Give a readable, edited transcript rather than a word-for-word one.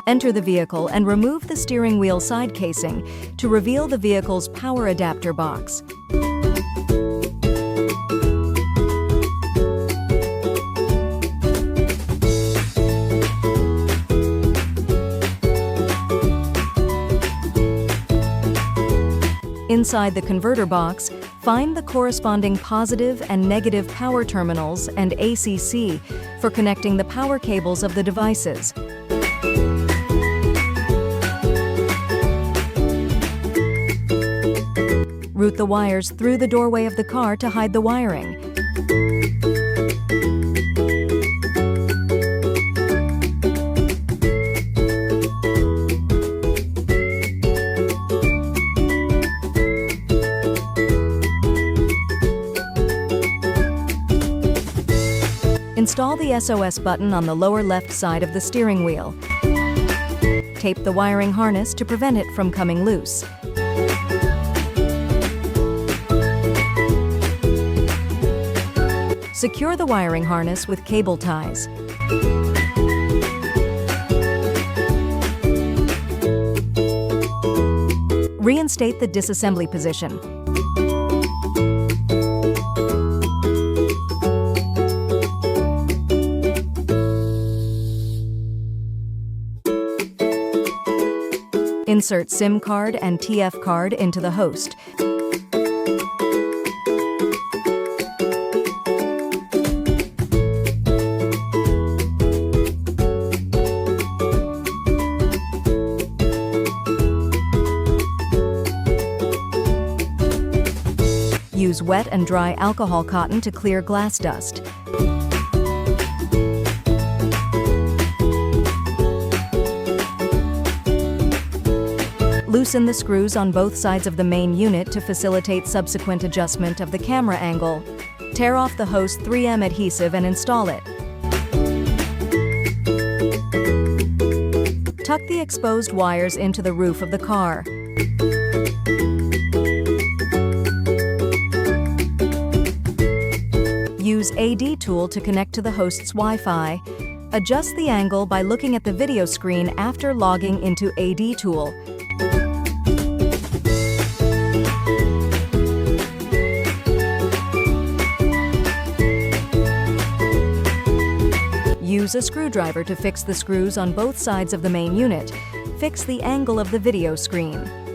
Enter the vehicle and remove the steering wheel side casing to reveal the vehicle's power adapter box. Inside the converter box, find the corresponding positive and negative power terminals and ACC for connecting the power cables of the devices. Route the wires through the doorway of the car to hide the wiring. Install the SOS button on the lower left side of the steering wheel. Tape the wiring harness to prevent it from coming loose. Secure the wiring harness with cable ties. Reinstate the disassembly position. Insert SIM card and TF card into the host. Use wet and dry alcohol cotton to clear glass dust. Loosen the screws on both sides of the main unit to facilitate subsequent adjustment of the camera angle. Tear off the host 3M adhesive and install it. Tuck the exposed wires into the roof of the car. Use AD tool to connect to the host's Wi-Fi. Adjust the angle by looking at the video screen after logging into AD tool. Use a screwdriver to fix the screws on both sides of the main unit. Fix the angle of the video screen.